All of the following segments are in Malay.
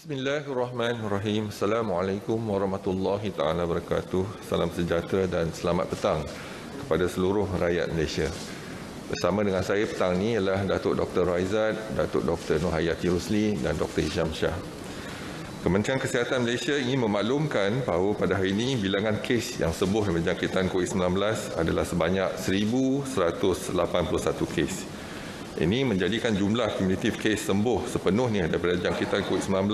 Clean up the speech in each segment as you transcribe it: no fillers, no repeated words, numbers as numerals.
Bismillahirrahmanirrahim. Assalamualaikum warahmatullahi taala wabarakatuh. Salam sejahtera dan selamat petang kepada seluruh rakyat Malaysia. Bersama dengan saya petang ini ialah Datuk Dr. Raizat, Datuk Dr. Nur Hayati Rusli dan Dr. Hisham Shah. Kementerian Kesihatan Malaysia ingin memaklumkan bahawa pada hari ini bilangan kes yang sembuh dari jangkitan COVID-19 adalah sebanyak 1,181 kes. Ini menjadikan jumlah kumulatif kes sembuh sepenuhnya daripada jangkitan COVID-19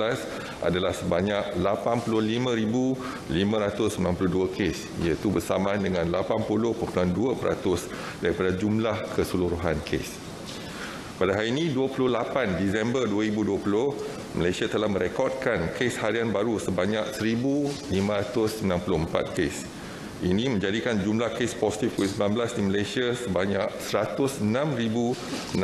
adalah sebanyak 85,592 kes, iaitu bersamaan dengan 80.2% daripada jumlah keseluruhan kes. Pada hari ini, 28 Disember 2020, Malaysia telah merekodkan kes harian baru sebanyak 1,594 kes. Ini menjadikan jumlah kes positif COVID-19 di Malaysia sebanyak 106,690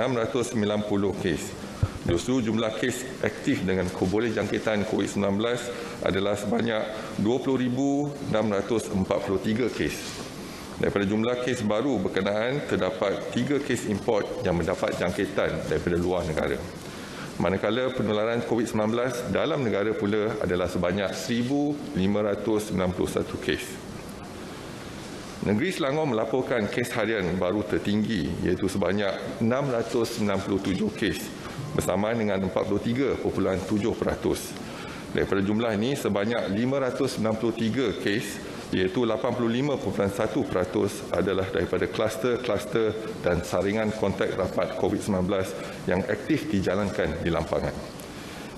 kes. Justru jumlah kes aktif dengan boleh jangkitan COVID-19 adalah sebanyak 20,643 kes. Daripada jumlah kes baru berkenaan, terdapat 3 kes import yang mendapat jangkitan daripada luar negara. Manakala penularan COVID-19 dalam negara pula adalah sebanyak 1,591 kes. Negeri Selangor melaporkan kes harian baru tertinggi iaitu sebanyak 697 kes bersamaan dengan 43.7%. Daripada jumlah ini sebanyak 563 kes iaitu 85.1% adalah daripada kluster-kluster dan saringan kontak rapat COVID-19 yang aktif dijalankan di lampangan.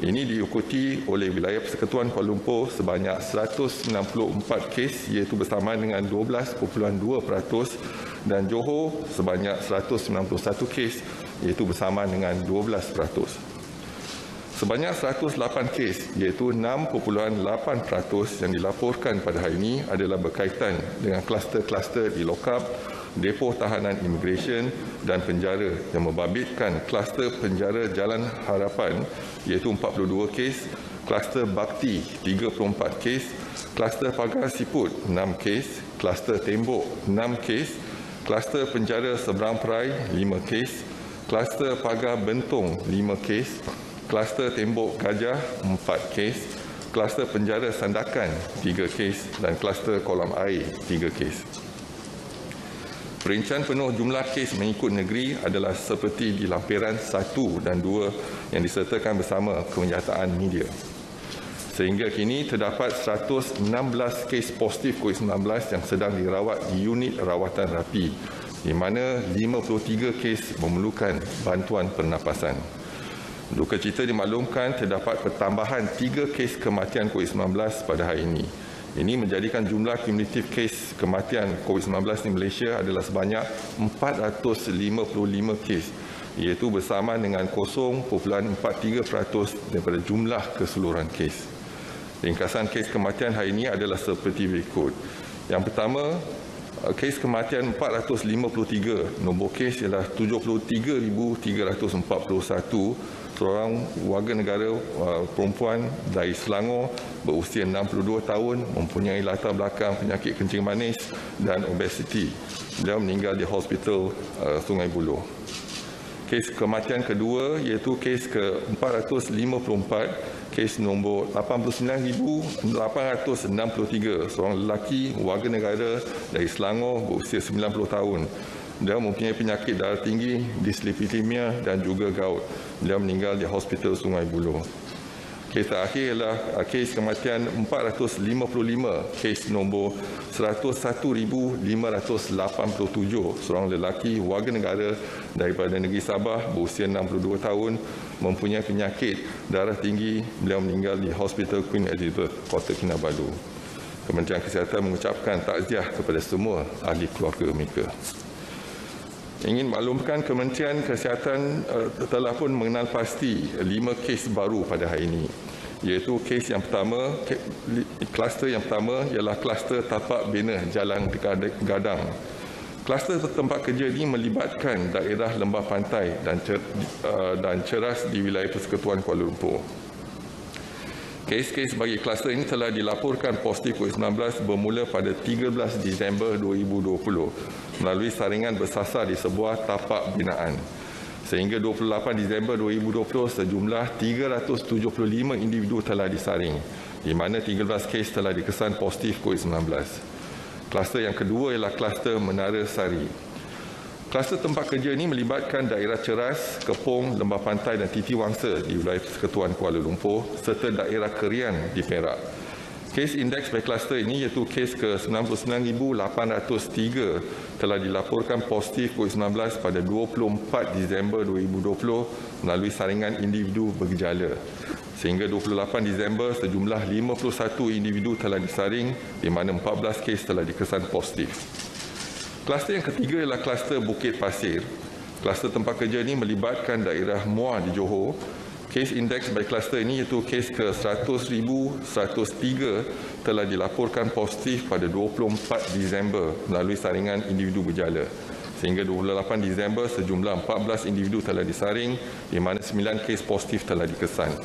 Ini diikuti oleh wilayah Persekutuan Kuala Lumpur sebanyak 164 kes iaitu bersamaan dengan 12.2% dan Johor sebanyak 191 kes iaitu bersamaan dengan 12%. Sebanyak 108 kes iaitu 6.8% yang dilaporkan pada hari ini adalah berkaitan dengan kluster-kluster di lokap, depo tahanan imigresen dan penjara yang membabitkan kluster penjara Jalan Harapan iaitu 42 kes, kluster Bakti 34 kes, kluster Pagar Siput 6 kes, kluster Tembok 6 kes, kluster penjara Seberang Perai 5 kes, kluster Pagar Bentong 5 kes, kluster Tembok Gajah 4 kes, kluster penjara Sandakan 3 kes dan kluster Kolam Air 3 kes. Perincian penuh jumlah kes mengikut negeri adalah seperti di lampiran 1 dan 2 yang disertakan bersama kenyataan media. Sehingga kini terdapat 116 kes positif COVID-19 yang sedang dirawat di unit rawatan rapi, di mana 53 kes memerlukan bantuan pernafasan. Duka cita dimaklumkan terdapat pertambahan 3 kes kematian COVID-19 pada hari ini. Ini menjadikan jumlah kumulatif kes kematian COVID-19 di Malaysia adalah sebanyak 455 kes, iaitu bersamaan dengan 0.43% daripada jumlah keseluruhan kes. Ringkasan kes kematian hari ini adalah seperti berikut. Yang pertama, kes kematian 453, nombor kes ialah 73,341, seorang warga negara perempuan dari Selangor berusia 62 tahun, mempunyai latar belakang penyakit kencing manis dan obesiti. Beliau meninggal di Hospital Sungai Buloh. Kes kematian kedua iaitu kes ke-454, kes nombor 89,863, seorang lelaki warga negara dari Selangor berusia 90 tahun. Dia mempunyai penyakit darah tinggi, dislipidemia dan juga gout. Dia meninggal di Hospital Sungai Buloh. Kes terakhir ialah kes kematian 455, kes nombor 101,587, seorang lelaki warga negara daripada negeri Sabah berusia 62 tahun, mempunyai penyakit darah tinggi. Beliau meninggal di Hospital Queen Elizabeth, Kota Kinabalu. Kementerian Kesihatan mengucapkan takziah kepada semua ahli keluarga mereka. Ingin maklumkan Kementerian Kesihatan telah pun mengenal pasti 5 kes baru pada hari ini. Iaitu kes yang pertama, kluster yang pertama ialah kluster tapak bina Jalan Gadang. Kluster tempat kerja ini melibatkan daerah lembah pantai dan ceras di wilayah Persekutuan Kuala Lumpur. Kes-kes bagi kluster ini telah dilaporkan positif COVID-19 bermula pada 13 Disember 2020 melalui saringan bersasar di sebuah tapak binaan. Sehingga 28 Disember 2020, sejumlah 375 individu telah disaring, di mana 13 kes telah dikesan positif COVID-19. Kluster yang kedua ialah kluster Menara Sari. Kluster tempat kerja ini melibatkan daerah Ceras, Kepong, Lembah Pantai dan Titi Wangsa di wilayah Persekutuan Kuala Lumpur serta daerah Kerian di Perak. Kes indeks baik kluster ini iaitu kes ke-99,803 telah dilaporkan positif COVID-19 pada 24 Disember 2020 melalui saringan individu bergejala. Sehingga 28 Disember, sejumlah 51 individu telah disaring di mana 14 kes telah dikesan positif. Kluster yang ketiga ialah kluster Bukit Pasir. Kluster tempat kerja ini melibatkan daerah Muar di Johor. Kes indeks baik kluster ini iaitu kes ke-100,103 telah dilaporkan positif pada 24 Disember melalui saringan individu berjala. Sehingga 28 Disember, sejumlah 14 individu telah disaring di mana 9 kes positif telah dikesan.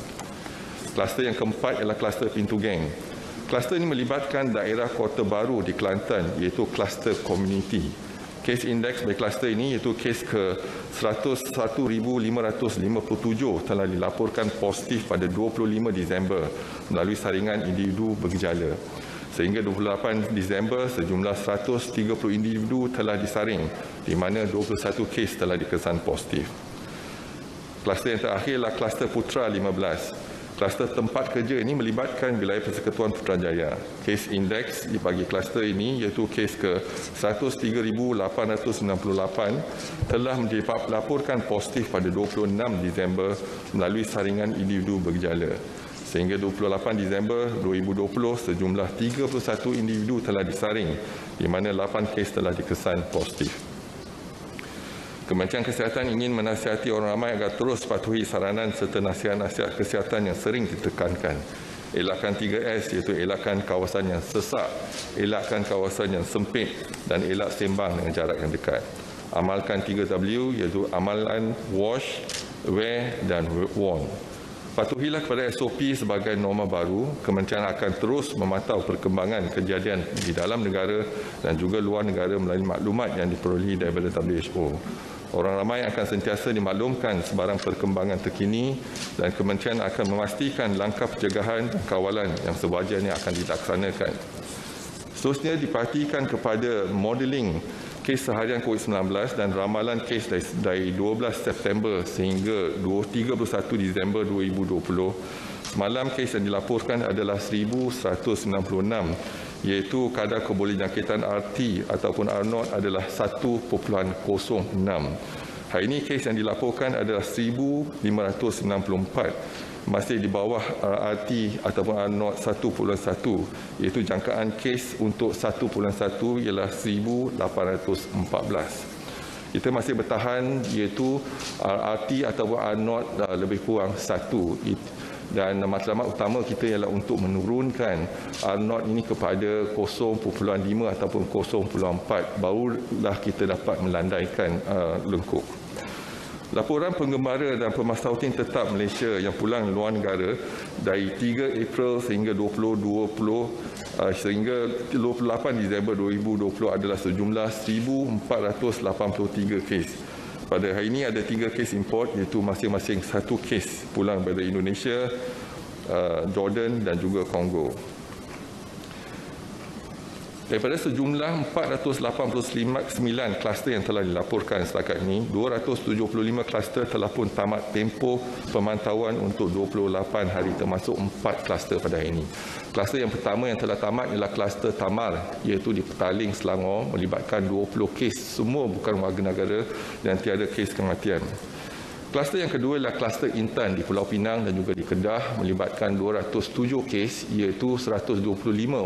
Kluster yang keempat ialah kluster Pintu Geng. Kluster ini melibatkan daerah Kota Baru di Kelantan iaitu kluster komuniti. Kes indeks baik kluster ini iaitu kes ke-101,557 telah dilaporkan positif pada 25 Disember melalui saringan individu bergejala. Sehingga 28 Disember, sejumlah 130 individu telah disaring di mana 21 kes telah dikesan positif. Kluster yang terakhir adalah kluster Putra 15. Kluster tempat kerja ini melibatkan wilayah Persekutuan Putrajaya. Kes indeks di bagi kluster ini iaitu kes ke-103,898 telah dilaporkan positif pada 26 Disember melalui saringan individu bergejala. Sehingga 28 Disember 2020, sejumlah 31 individu telah disaring di mana 8 kes telah dikesan positif. Kementerian Kesihatan ingin menasihati orang ramai agar terus patuhi saranan serta nasihat-nasihat kesihatan yang sering ditekankan. Elakkan 3S iaitu elakkan kawasan yang sesak, elakkan kawasan yang sempit dan elak sembang dengan jarak yang dekat. Amalkan 3W iaitu amalan wash, wear dan warn. Patuhilah kepada SOP sebagai norma baru. Kementerian akan terus memantau perkembangan kejadian di dalam negara dan juga luar negara melalui maklumat yang diperolehi daripada WHO. Orang ramai akan sentiasa dimaklumkan sebarang perkembangan terkini dan kementerian akan memastikan langkah pencegahan dan kawalan yang sewajarnya akan dilaksanakan. Seterusnya diperhatikan kepada modeling kes seharian COVID-19 dan ramalan kes dari 12 September sehingga 31 Disember 2020. Semalam kes yang dilaporkan adalah 1,196 iaitu kadar kebolehjangkitan RT ataupun R0 adalah 1.06. Hari ini kes yang dilaporkan adalah 1,564, masih di bawah RT ataupun R0 1.1, iaitu jangkaan kes untuk 1.1 ialah 1,814. Kita masih bertahan iaitu RT ataupun R0 lebih kurang 1. Dan matlamat utama kita ialah untuk menurunkan R0 ini kepada 0.5 ataupun 0.4, barulah kita dapat melandaikan lengkuk. Laporan penggembara dan pemasautin tetap Malaysia yang pulang luar negara dari 3 April sehingga 28 Disember 2020 adalah sejumlah 1,483 kes. Pada hari ini ada 3 kes import iaitu masing-masing 1 kes pulang dari Indonesia, Jordan dan juga Kongo. Daripada sejumlah 489 kluster yang telah dilaporkan setakat ini, 275 kluster telah pun tamat tempoh pemantauan untuk 28 hari termasuk 4 kluster pada hari ini. Kluster yang pertama yang telah tamat ialah kluster Tamar iaitu di Petaling, Selangor melibatkan 20 kes, semua bukan warga negara dan tiada kes kematian. Kluster yang kedua ialah kluster Intan di Pulau Pinang dan juga di Kedah melibatkan 207 kes iaitu 125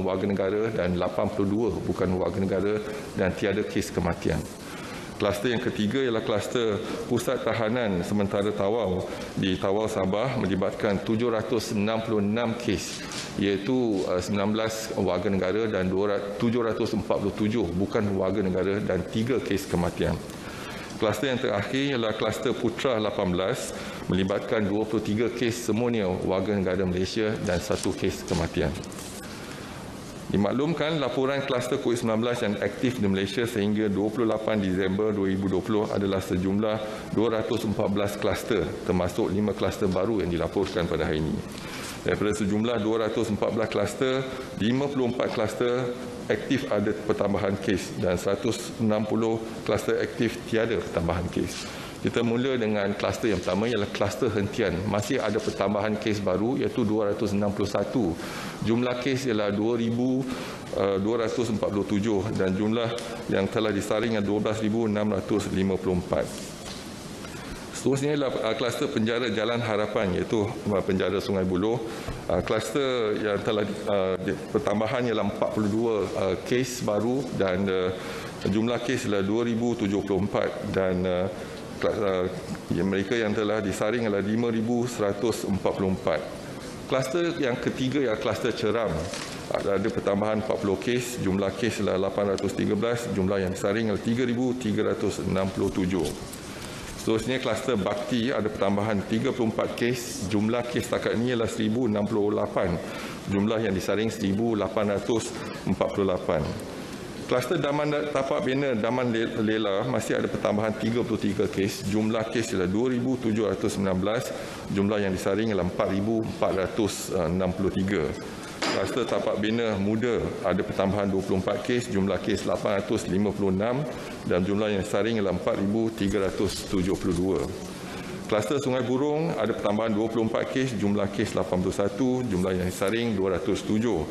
warga negara dan 82 bukan warga negara dan tiada kes kematian. Kluster yang ketiga ialah kluster Pusat Tahanan Sementara Tawau di Tawau, Sabah melibatkan 766 kes iaitu 19 warga negara dan 747 bukan warga negara dan 3 kes kematian. Kluster yang terakhir ialah kluster Putra 18 melibatkan 23 kes semuanya warga negara Malaysia dan 1 kes kematian. Dimaklumkan laporan kluster COVID-19 yang aktif di Malaysia sehingga 28 Disember 2020 adalah sejumlah 214 kluster, termasuk 5 kluster baru yang dilaporkan pada hari ini. Daripada sejumlah 214 kluster, 54 kluster aktif ada pertambahan kes dan 160 kluster aktif tiada pertambahan kes. Kita mula dengan kluster yang pertama ialah kluster hentian. Masih ada pertambahan kes baru iaitu 261. Jumlah kes ialah 2,247 dan jumlah yang telah disaring adalah 12,654. Seterusnya ialah kluster penjara Jalan Harapan iaitu penjara Sungai Buloh. Kluster yang telah pertambahan ialah 42 kes baru dan jumlah kes ialah 2,074 dan mereka yang telah disaring adalah 5,144. Kluster yang ketiga ialah kluster Ceram. Ada pertambahan 40 kes, jumlah kes adalah 813, jumlah yang disaring adalah 3,367. Seterusnya kluster Bakti ada pertambahan 34 kes, jumlah kes setakat ini adalah 1,068, jumlah yang disaring 1,848. Kluster Daman Tapak Bina Daman Lela masih ada pertambahan 33 kes, jumlah kes adalah 2,719, jumlah yang disaring adalah 4,463. Kluster Tapak Bina Muda ada pertambahan 24 kes, jumlah kes 856 dan jumlah yang disaring adalah 4,372. Kluster Sungai Burong ada pertambahan 24 kes, jumlah kes 81, jumlah yang disaring 207.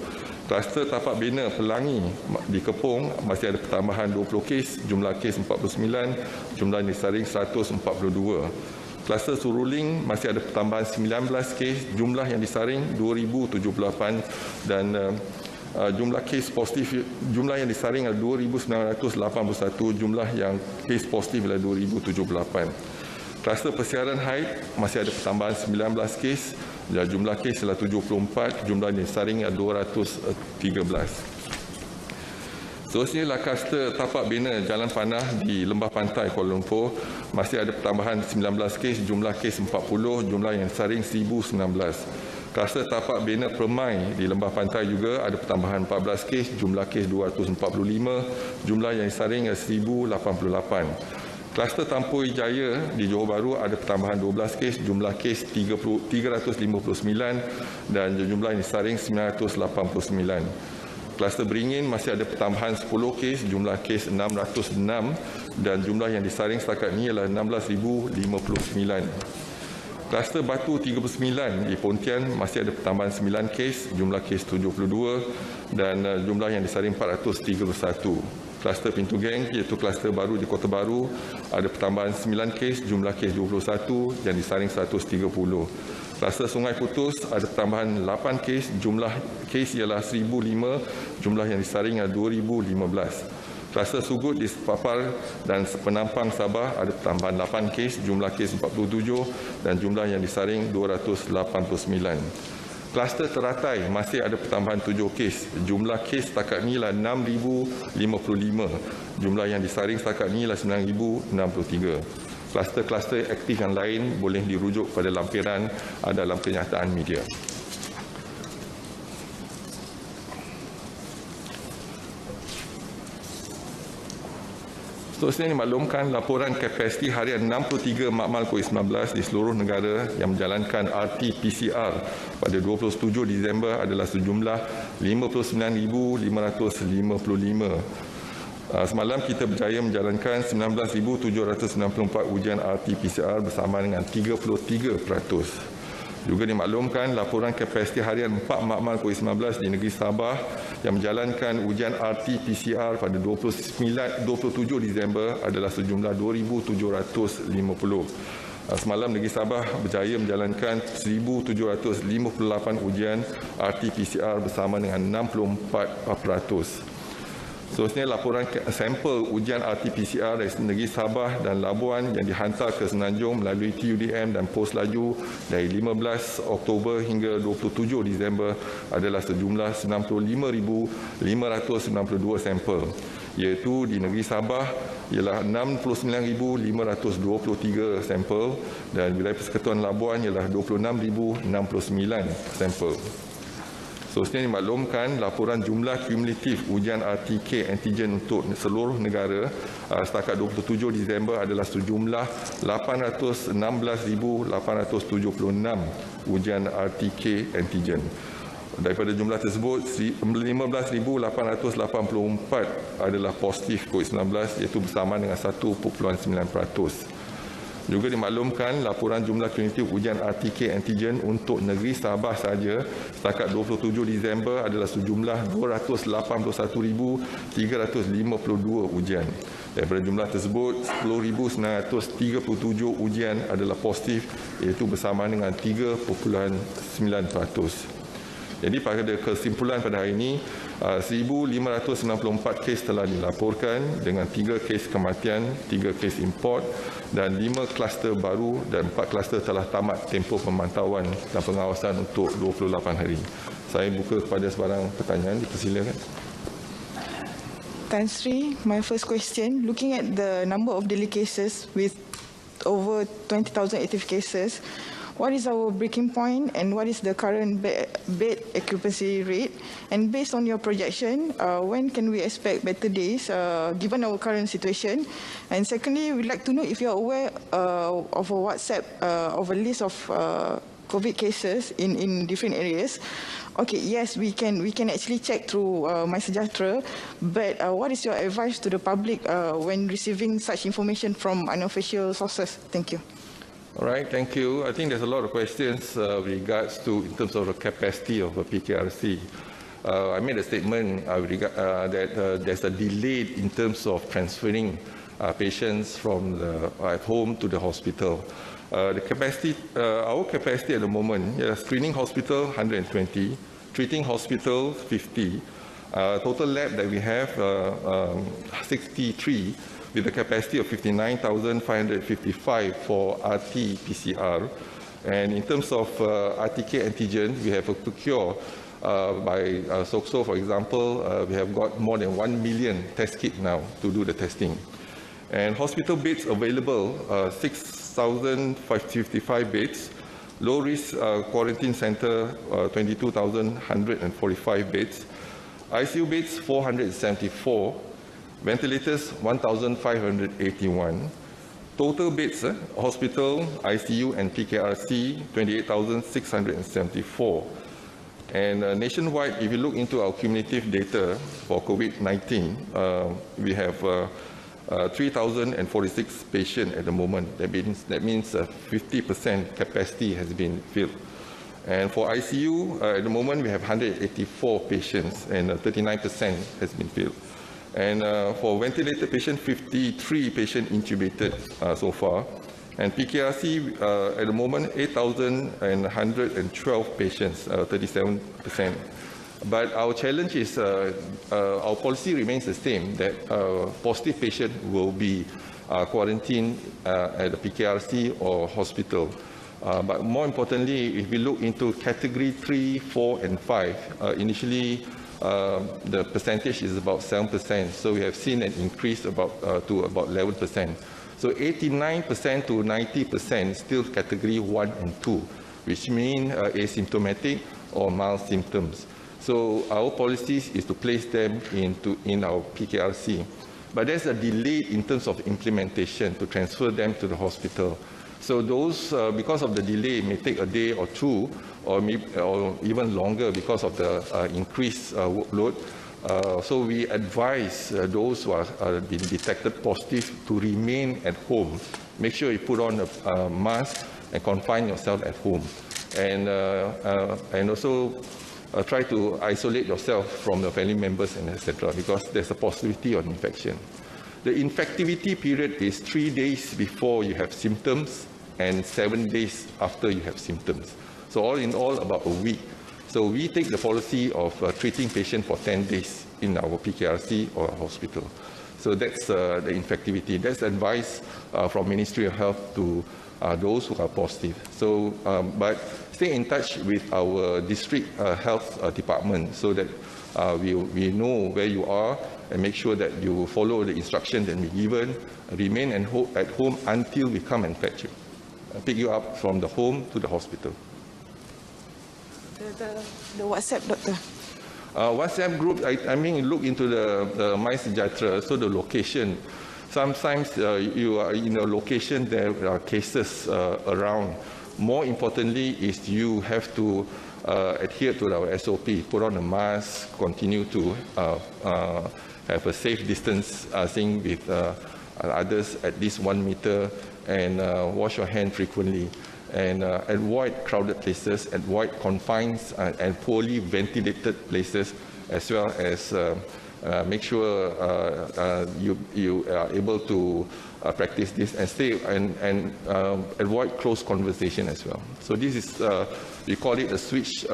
Kluster Tapak Bina Pelangi di Kepong masih ada pertambahan 20 kes, jumlah kes 49, jumlah yang disaring 142. Kluster Suruling masih ada pertambahan 19 kes, jumlah yang disaring 2,078 dan jumlah kes positif, jumlah yang disaring adalah 2,981, jumlah yang kes positif adalah 2,078. Kluster Persiaran Haid masih ada pertambahan 19 kes, dan jumlah kes adalah 74, jumlah yang disaring adalah 213. Seterusnya ialah kluster Tapak Bina Jalan Panah di Lembah Pantai Kuala Lumpur. Masih ada pertambahan 19 kes, jumlah kes 40, jumlah yang disaring 1,019. Kluster Tapak Bina Permai di Lembah Pantai juga ada pertambahan 14 kes, jumlah kes 245, jumlah yang disaring 1,088. Kluster Tampoi Jaya di Johor Bahru ada pertambahan 12 kes, jumlah kes 359 dan jumlah yang disaring 989. Kluster Beringin masih ada pertambahan 10 kes, jumlah kes 606 dan jumlah yang disaring setakat ini ialah 16,059. Kluster Batu 39 di Pontian masih ada pertambahan 9 kes, jumlah kes 72 dan jumlah yang disaring 431. Kluster Pintu Geng iaitu kluster baru di Kota Baru ada pertambahan 9 kes, jumlah kes 21 yang disaring 130. Kluster Sungai Putus ada pertambahan 8 kes, jumlah kes ialah 1,005, jumlah yang disaring adalah 2,015. Kluster Sugut di Papar dan Penampang Sabah ada pertambahan 8 kes, jumlah kes 47 dan jumlah yang disaring 289. Kluster Teratai masih ada pertambahan 7 kes. Jumlah kes setakat ini ialah 6,055. Jumlah yang disaring setakat ini ialah 9,063. Kluster-kluster aktif yang lain boleh dirujuk pada lampiran dalam kenyataan media. Seterusnya dimaklumkan laporan kapasiti harian 63 makmal COVID-19 di seluruh negara yang menjalankan RT-PCR pada 27 Disember adalah sejumlah 59,555. Semalam kita berjaya menjalankan 19,794 ujian RT-PCR bersama dengan 33%. Juga dimaklumkan laporan kapasiti harian 4 makmal COVID-19 di negeri Sabah yang menjalankan ujian RT-PCR pada 27 Disember adalah sejumlah 2,750. Semalam negeri Sabah berjaya menjalankan 1,758 ujian RT-PCR bersama dengan 64%. Seterusnya laporan sampel ujian RT-PCR dari negeri Sabah dan Labuan yang dihantar ke Semenanjung melalui TUDM dan pos laju dari 15 Oktober hingga 27 Disember adalah sejumlah 95,592 sampel, iaitu di negeri Sabah ialah 69,523 sampel dan wilayah Persekutuan Labuan ialah 26,069 sampel. Seterusnya dimaklumkan laporan jumlah kumulatif ujian RTK antigen untuk seluruh negara setakat 27 Disember adalah sejumlah 816,876 ujian RTK antigen. Daripada jumlah tersebut, 15,884 adalah positif COVID-19 iaitu bersama dengan 1.9%. Juga dimaklumkan laporan jumlah kumulatif ujian RTK antigen untuk negeri Sabah sahaja setakat 27 Disember adalah sejumlah 281,352 ujian. Daripada jumlah tersebut, 10,937 ujian adalah positif iaitu bersama dengan 3.9%. Jadi pada kesimpulan pada hari ini, 1,594 kes telah dilaporkan dengan 3 kes kematian, 3 kes import dan 5 kluster baru dan 4 kluster telah tamat tempoh pemantauan dan pengawasan untuk 28 hari. Saya buka kepada sebarang pertanyaan, dipersilakan. Tan Sri, my first question, looking at the number of daily cases with over 20,000 active cases, what is our breaking point and what is the current bed occupancy rate? And based on your projection, when can we expect better days given our current situation? And secondly, we'd like to know if you're aware of a WhatsApp of a list of COVID cases in different areas. Okay, yes, we can actually check through MySejahtera, but what is your advice to the public when receiving such information from unofficial sources? Thank you. All right, thank you. I think there's a lot of questions regards to in terms of the capacity of a PKRC. I made a statement that there's a delay in terms of transferring patients from at home to the hospital. The capacity, our capacity at the moment, screening hospital 120, treating hospital 50, total lab that we have 63. With a capacity of 59,555 for RT-PCR. And in terms of RTK antigen, we have a procure by SOCSO, for example, we have got more than 1 million test kits now to do the testing. And hospital beds available, 6,555 beds. Low-risk quarantine center, 22,145 beds. ICU beds, 474. Ventilators, 1,581. Total beds, hospital, ICU and PKRC, 28,674. And nationwide, if you look into our cumulative data for COVID-19, we have 3,046 patients at the moment. That means 50% capacity has been filled. And for ICU, at the moment, we have 184 patients and 39% has been filled. And for ventilated patient, 53 patients intubated so far. And PKRC, at the moment, 8,112 patients, 37%. But our challenge is, our policy remains the same, that positive patient will be quarantined at the PKRC or hospital. But more importantly, if we look into category 3, 4, and 5, initially, the percentage is about 7%, so we have seen an increase to about 11%. So 89% to 90% still category 1 and 2, which mean asymptomatic or mild symptoms. So our policy is to place them in our PKRC. But there's a delay in terms of implementation to transfer them to the hospital. So those, because of the delay, may take a day or two, or even longer because of the increased workload. So we advise those who are been detected positive to remain at home. Make sure you put on a mask and confine yourself at home. And also try to isolate yourself from the family members and etc. because there's a possibility of infection. The infectivity period is 3 days before you have symptoms and 7 days after you have symptoms. So all in all, about a week. So we take the policy of treating patients for 10 days in our PKRC or hospital. So that's the infectivity. That's advice from Ministry of Health to those who are positive. So, but stay in touch with our district health department so that we know where you are and make sure that you follow the instructions that we given. Remain at home until we come and fetch you. Pick you up from the home to the hospital. The WhatsApp, Doctor. WhatsApp group, I mean, look into the MySejahtera, so the location. Sometimes you are in a location, there are cases around. More importantly is you have to adhere to our SOP, put on a mask, continue to have a safe distancing with others at least 1 meter, and wash your hands frequently. And avoid crowded places, avoid confined and poorly ventilated places, as well as make sure you are able to practice this and stay and avoid close conversation as well. So this is, we call it a switch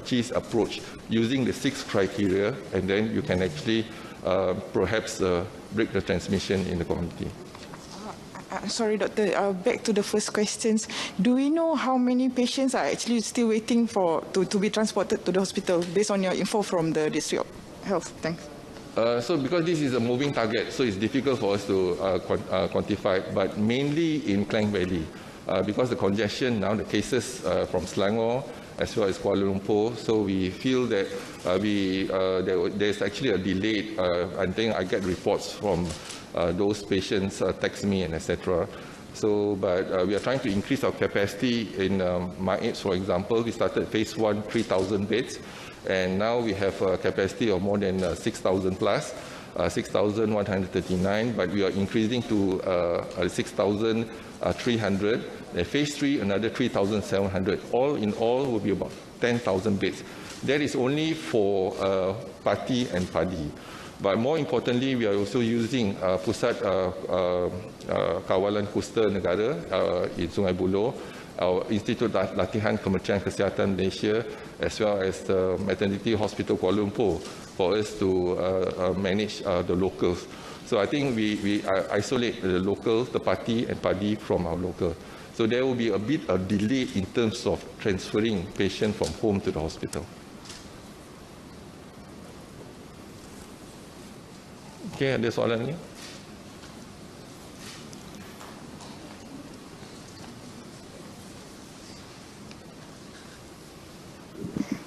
cheese approach, using the 6 criteria, and then you can actually perhaps break the transmission in the community. Sorry, Doctor, back to the first questions. Do we know how many patients are actually still waiting to be transported to the hospital based on your info from the District of Health? Thanks. So because this is a moving target, so it's difficult for us to quantify, but mainly in Klang Valley, because the congestion now, the cases from Selangor as well as Kuala Lumpur, so we feel that there's actually a delay. I think I get reports from those patients text me and etc. So, but we are trying to increase our capacity in MyAIDS, for example. We started phase 1, 3,000 beds, and now we have a capacity of more than 6,000 plus, 6,139, but we are increasing to 6,300. Phase 3, another 3,700. All in all will be about 10,000 beds. That is only for Pati and Padi. But more importantly, we are also using Pusat Kawalan Kusta Negara in Sungai Buloh, our Institut Latihan Kementerian Kesihatan Malaysia, as well as the Maternity Hospital Kuala Lumpur, for us to manage the locals. So I think we isolate the locals, the Pati and Padi from our local. So there will be a bit of delay in terms of transferring patients from home to the hospital. Okay, ada soalan lagi?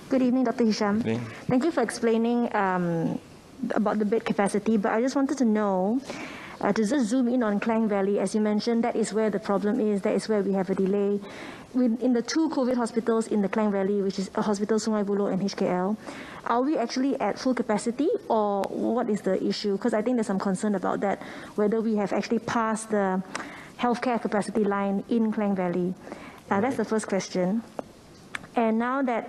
Good evening, Dr. Hisham. Thank you for explaining about the bed capacity, but I just wanted to know, to just zoom in on Klang Valley, as you mentioned, that is where the problem is, that is where we have a delay. In the 2 COVID hospitals in the Klang Valley, which is a hospital Sungai Buloh and HKL, are we actually at full capacity, or what is the issue? Because I think there's some concern about that, whether we have actually passed the healthcare capacity line in Klang Valley. That's the first question. And now that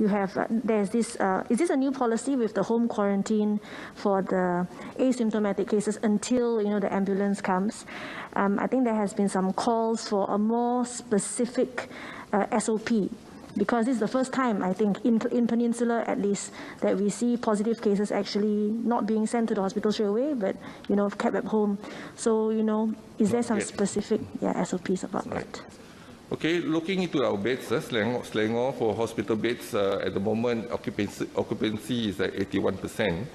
you have, there's this, is this a new policy with the home quarantine for the asymptomatic cases until, the ambulance comes? I think there has been some calls for a more specific SOP, because this is the first time, I think, in Peninsula at least, that we see positive cases actually not being sent to the hospital straight away, but, kept at home. So, is there some specific SOPs about that? Okay, looking into our beds, Selangor for hospital beds, at the moment occupancy is at 81%.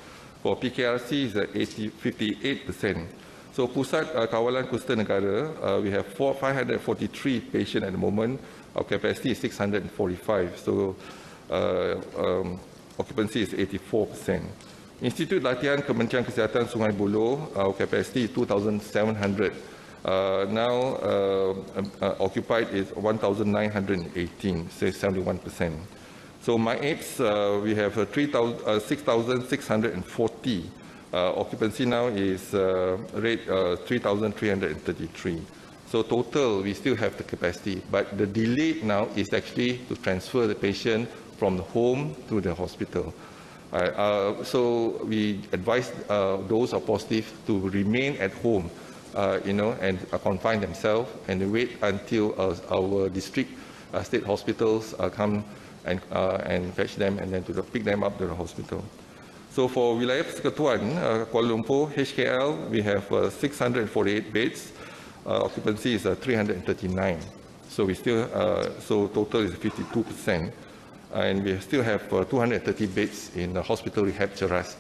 For PKRC is at 58%. So Pusat Kawalan Kusta Negara, we have 543 patients at the moment. Our capacity is 645. So occupancy is 84%. Institut Latihan Kementerian Kesihatan Sungai Buloh, our capacity is 2,700. Now occupied is 1,918, say 71%. So MyAIDS, we have 6,640. Occupancy now is rate 3,333. So total, we still have the capacity, but the delay now is actually to transfer the patient from the home to the hospital. So we advise those who are positive to remain at home. And confine themselves and wait until our district state hospitals come and fetch them and then to pick them up to the hospital. So for Wilayah Persekutuan, Kuala Lumpur, HKL, we have 648 beds. Occupancy is 339. So we still, so total is 52%. And we still have 230 beds in the hospital rehab Ceras.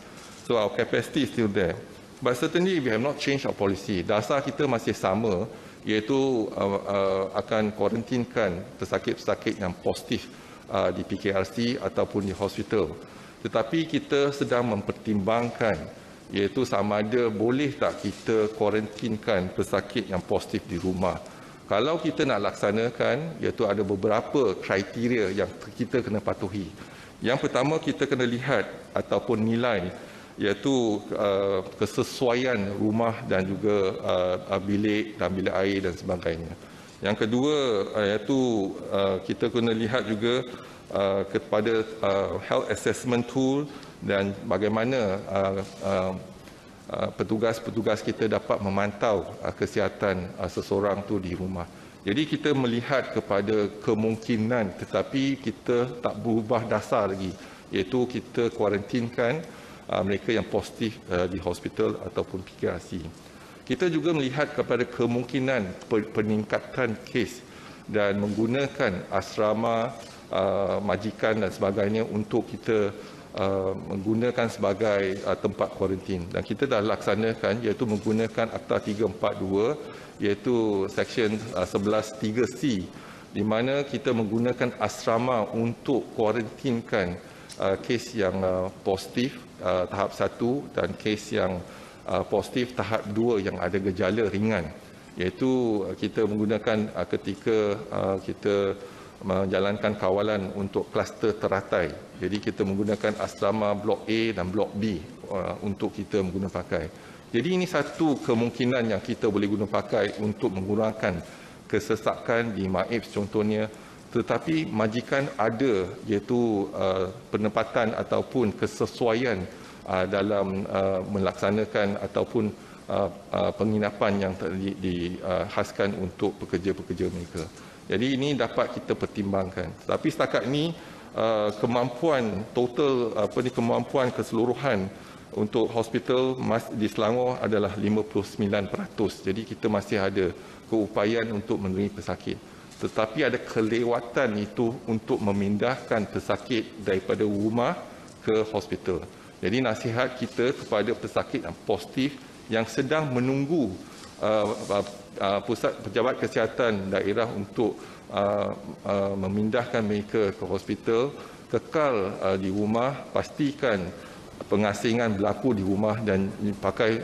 So our capacity is still there. But certainly we have not changed our policy. Dasar kita masih sama, iaitu akan kuarantinkan pesakit-pesakit yang positif di PKRC ataupun di hospital. Tetapi kita sedang mempertimbangkan iaitu sama ada boleh tak kita kuarantinkan pesakit yang positif di rumah. Kalau kita nak laksanakan, iaitu ada beberapa kriteria yang kita kena patuhi. Yang pertama, kita kena lihat ataupun nilai iaitu kesesuaian rumah dan juga bilik dan bilik air dan sebagainya. Yang kedua, iaitu kita kena lihat juga kepada health assessment tool dan bagaimana petugas-petugas kita dapat memantau kesihatan seseorang tu di rumah. Jadi kita melihat kepada kemungkinan tetapi kita tak berubah dasar lagi, iaitu kita kuarantinkan mereka yang positif di hospital ataupun PKRC. Kita juga melihat kepada kemungkinan peningkatan kes dan menggunakan asrama, majikan dan sebagainya untuk kita menggunakan sebagai tempat kuarantin. Dan kita dah laksanakan iaitu menggunakan Akta 342 iaitu Seksyen 11(3)C di mana kita menggunakan asrama untuk kuarantinkan kes yang positif tahap 1 dan kes yang positif tahap 2 yang ada gejala ringan. Iaitu kita menggunakan ketika kita menjalankan kawalan untuk kluster teratai. Jadi kita menggunakan asrama Blok A dan Blok B untuk kita menggunakan pakai. Jadi ini satu kemungkinan yang kita boleh guna pakai untuk mengurangkan kesesakan di MAIPS contohnya. Tetapi majikan ada iaitu penempatan ataupun kesesuaian dalam melaksanakan ataupun penginapan yang dihaskan untuk pekerja-pekerja mereka. Jadi ini dapat kita pertimbangkan. Tapi setakat ini kemampuan total kemampuan keseluruhan untuk hospital di Selangor adalah 59%. Jadi kita masih ada keupayaan untuk menerima pesakit. Tetapi ada kelewatan itu untuk memindahkan pesakit daripada rumah ke hospital. Jadi nasihat kita kepada pesakit yang positif yang sedang menunggu pusat pejabat kesihatan daerah untuk memindahkan mereka ke hospital, kekal di rumah, pastikan pengasingan berlaku di rumah dan pakai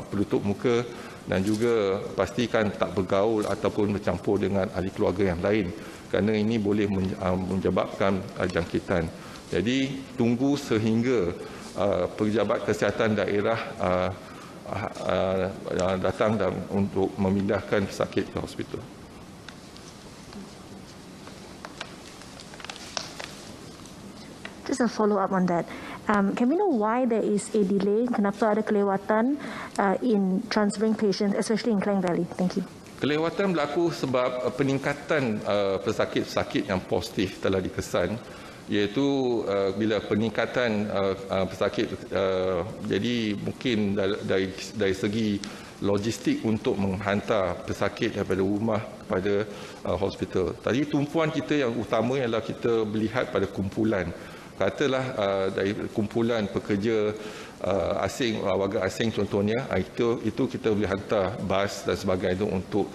penutup muka dan juga pastikan tak bergaul ataupun bercampur dengan ahli keluarga yang lain kerana ini boleh menyebabkan jangkitan. Jadi tunggu sehingga pejabat kesihatan daerah datang untuk memindahkan pesakit ke hospital. Just a follow up on that. Can we know why there is a delay? Kenapa ada kelewatan in transferring patients, especially in Klang Valley? Thank you. Kelewatan berlaku sebab peningkatan pesakit-pesakit yang positif telah dikesan, iaitu bila peningkatan pesakit, jadi mungkin dari segi logistik untuk menghantar pesakit daripada rumah kepada hospital. Tadi tumpuan kita yang utama ialah kita melihat pada kumpulan. Katalah dari kumpulan pekerja asing, warga asing contohnya, itu kita boleh hantar bas dan sebagainya untuk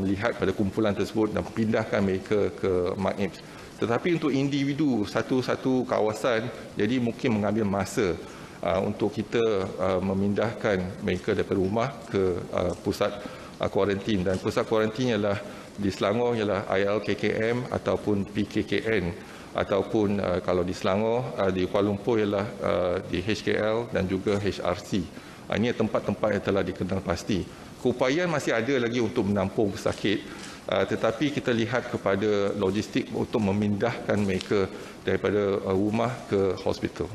melihat pada kumpulan tersebut dan pindahkan mereka ke MAIPS. Tetapi untuk individu satu-satu kawasan, jadi mungkin mengambil masa untuk kita memindahkan mereka daripada rumah ke pusat kuarantin. Dan pusat kuarantin ialah di Selangor ialah ILKKM ataupun PKKN. Ataupun kalau di Selangor, di Kuala Lumpur ialah di HKL dan juga HRC. Ini tempat-tempat yang telah dikenal pasti. Keupayaan masih ada lagi untuk menampung pesakit, tetapi kita lihat kepada logistik untuk memindahkan mereka daripada rumah ke hospital.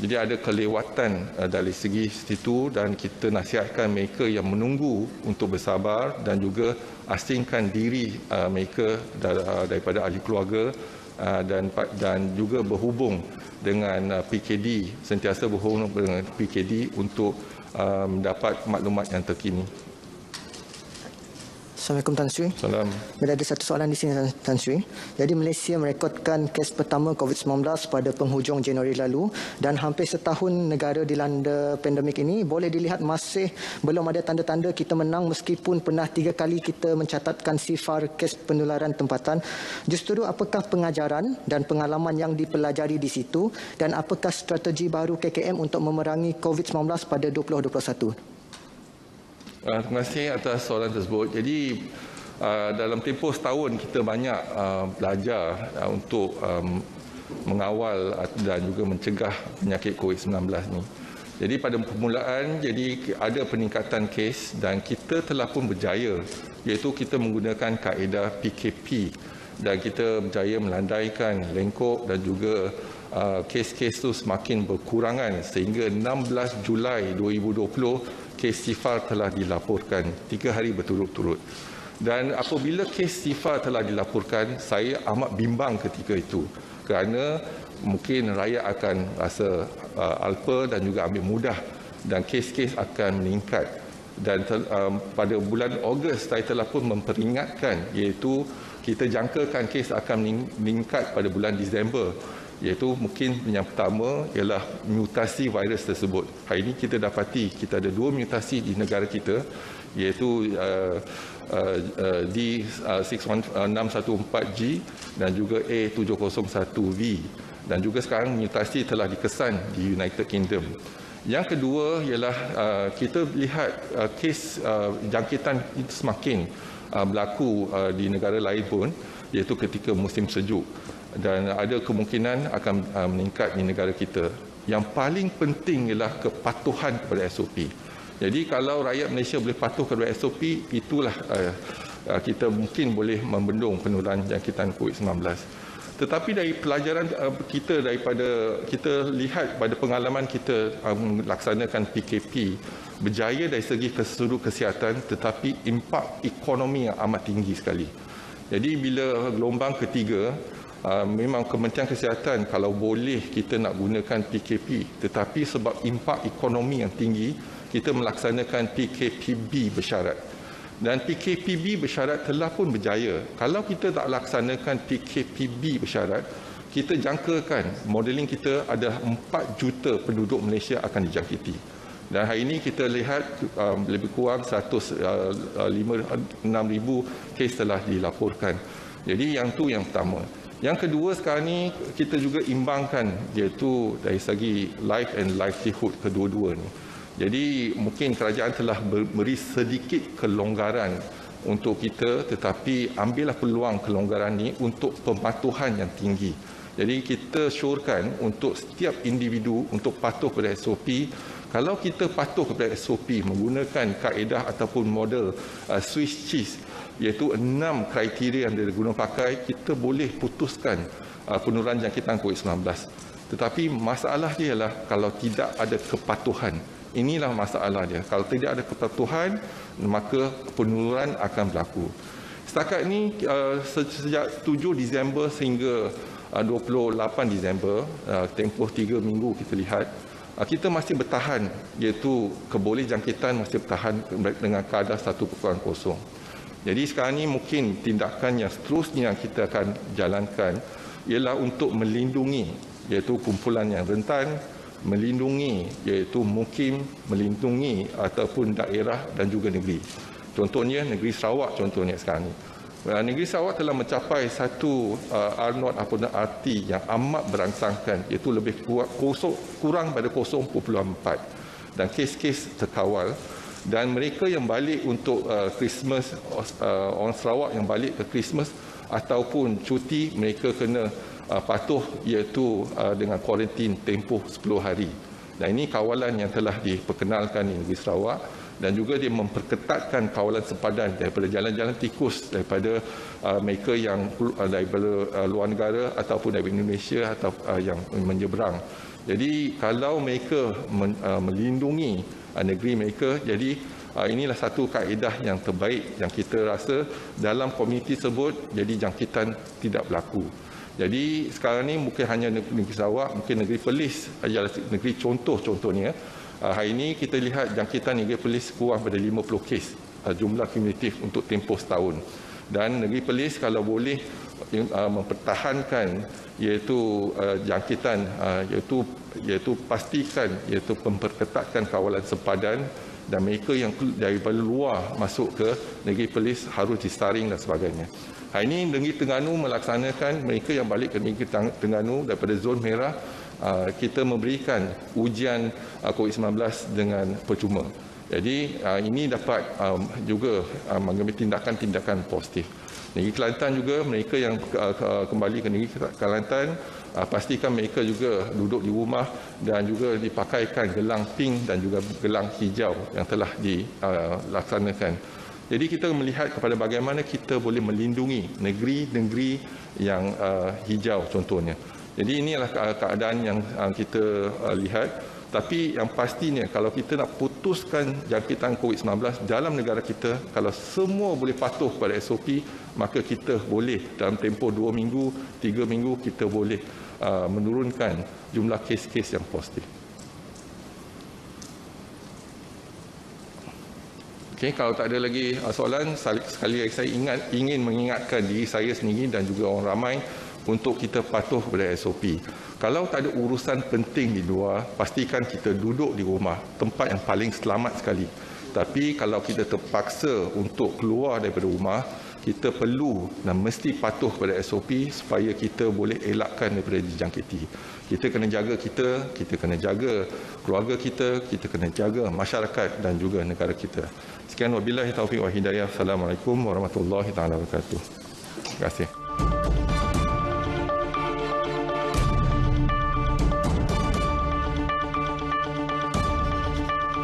Jadi ada kelewatan dari segi situ dan kita nasihatkan mereka yang menunggu untuk bersabar dan juga asingkan diri mereka daripada ahli keluarga dan juga berhubung dengan PKD, sentiasa berhubung dengan PKD untuk mendapat maklumat yang terkini. Assalamualaikum Tan Sri. Salam. Bila ada satu soalan di sini Tan Sri. Jadi Malaysia merekodkan kes pertama COVID-19 pada penghujung Januari lalu dan hampir setahun negara dilanda pandemik ini, boleh dilihat masih belum ada tanda-tanda kita menang meskipun pernah 3 kali kita mencatatkan sifar kes penularan tempatan. Justru apakah pengajaran dan pengalaman yang dipelajari di situ dan apakah strategi baru KKM untuk memerangi COVID-19 pada 2021? Terima kasih atas soalan tersebut. Jadi dalam tempoh setahun kita banyak belajar untuk mengawal dan juga mencegah penyakit COVID-19 ni. Jadi pada permulaan ada peningkatan kes dan kita telah pun berjaya, iaitu kita menggunakan kaedah PKP dan kita berjaya melandaikan lengkok dan juga kes-kes itu semakin berkurangan sehingga 16 Julai 2020 kes sifar telah dilaporkan 3 hari berturut-turut. Dan apabila kes sifar telah dilaporkan, saya amat bimbang ketika itu kerana mungkin rakyat akan rasa alpa dan juga ambil mudah dan kes-kes akan meningkat. Dan pada bulan Ogos saya telah pun memperingatkan, iaitu kita jangkakan kes akan meningkat pada bulan Disember, iaitu mungkin yang pertama ialah mutasi virus tersebut. Hari ini kita dapati kita ada 2 mutasi di negara kita, iaitu D614G dan juga A701V, dan juga sekarang mutasi telah dikesan di United Kingdom. Yang kedua ialah kita lihat kes jangkitan itu semakin berlaku di negara lain pun, iaitu ketika musim sejuk, dan ada kemungkinan akan meningkat di negara kita. Yang paling penting ialah kepatuhan kepada SOP. Jadi kalau rakyat Malaysia boleh patuh kepada SOP, itulah kita mungkin boleh membendung penularan jangkitan COVID-19. Tetapi dari pelajaran kita kita lihat pada pengalaman kita melaksanakan PKP, berjaya dari segi keseluruh kesihatan, tetapi impak ekonomi yang amat tinggi sekali. Jadi bila gelombang ketiga, memang Kementerian Kesihatan kalau boleh kita nak gunakan PKP, tetapi sebab impak ekonomi yang tinggi, kita melaksanakan PKPB bersyarat. Dan PKPB bersyarat telah pun berjaya. Kalau kita tak laksanakan PKPB bersyarat, kita jangkakan modeling kita ada 4 juta penduduk Malaysia akan dijangkiti. Dan hari ini kita lihat lebih kurang 106,000 kes telah dilaporkan. Jadi yang pertama. Yang kedua sekarang ni kita juga imbangkan, iaitu dari segi life and livelihood kedua-dua ni. Jadi mungkin kerajaan telah beri sedikit kelonggaran untuk kita, tetapi ambillah peluang kelonggaran ni untuk pematuhan yang tinggi. Jadi kita syorkan untuk setiap individu untuk patuh kepada SOP. Kalau kita patuh kepada SOP menggunakan kaedah ataupun model Swiss cheese, iaitu 6 kriteria yang digunakan pakai, kita boleh putuskan penularan jangkitan COVID-19. Tetapi masalah dia ialah kalau tidak ada kepatuhan. Inilah masalah dia. Kalau tidak ada kepatuhan, maka penularan akan berlaku. Setakat ini sejak 7 Disember sehingga 28 Disember, tempoh 3 minggu kita lihat, kita masih bertahan, iaitu keboleh jangkitan masih bertahan dengan kadar 1.0. Jadi sekarang ini mungkin tindakan yang seterusnya yang kita akan jalankan ialah untuk melindungi, iaitu kumpulan yang rentan, melindungi iaitu mukim, melindungi ataupun daerah dan juga negeri. Contohnya negeri Sarawak contohnya sekarang ini. Negeri Sarawak telah mencapai satu R0 ataupun RT yang amat berangsangkan, iaitu lebih kurang pada 0.4 dan kes-kes terkawal. Dan mereka yang balik untuk Christmas, orang Sarawak yang balik ke Christmas ataupun cuti, mereka kena patuh iaitu dengan kuarantin tempoh 10 hari. Dan ini kawalan yang telah diperkenalkan di negeri Sarawak, dan juga dia memperketatkan kawalan sepadan daripada jalan-jalan tikus daripada mereka yang daripada luar negara ataupun dari Indonesia atau yang menyeberang. Jadi kalau mereka melindungi negeri mereka, jadi inilah satu kaedah yang terbaik yang kita rasa dalam komuniti tersebut, jadi jangkitan tidak berlaku. Jadi sekarang ni bukan hanya negeri Sarawak, mungkin negeri Perlis adalah negeri contohnya. Hari ini kita lihat jangkitan negeri Perlis kurang pada 50 kes. jumlah kumulatif untuk tempoh setahun. Dan negeri Perlis kalau boleh mempertahankan iaitu jangkitan, iaitu pastikan iaitu memperketatkan kawalan sempadan, dan mereka yang daripada luar masuk ke negeri Perlis harus disaring dan sebagainya. Hari ini negeri Terengganu melaksanakan mereka yang balik ke negeri Terengganu daripada zon merah, kita memberikan ujian COVID-19 dengan percuma. Jadi ini dapat juga mengambil tindakan-tindakan positif. Negeri Kelantan juga mereka yang kembali ke negeri Kelantan, pastikan mereka juga duduk di rumah dan juga dipakaikan gelang pink dan juga gelang hijau yang telah dilaksanakan. Jadi kita melihat kepada bagaimana kita boleh melindungi negeri-negeri yang hijau contohnya. Jadi inilah keadaan yang kita lihat. Tapi yang pastinya kalau kita nak putuskan jangkitan COVID-19 dalam negara kita, kalau semua boleh patuh pada SOP, maka kita boleh dalam tempoh 2 minggu, 3 minggu kita boleh menurunkan jumlah kes-kes yang positif. Okay, kalau tak ada lagi soalan, sekali lagi saya ingin mengingatkan diri saya sendiri dan juga orang ramai untuk kita patuh pada SOP. Kalau tak ada urusan penting di luar, pastikan kita duduk di rumah, tempat yang paling selamat sekali. Tapi kalau kita terpaksa untuk keluar daripada rumah, kita perlu dan mesti patuh pada SOP supaya kita boleh elakkan daripada dijangkiti. Kita kena jaga kita kena jaga keluarga kita kena jaga masyarakat dan juga negara kita. Sekian wabillahi taufiq wa hidayah. Assalamualaikum warahmatullahi wabarakatuh. Terima kasih.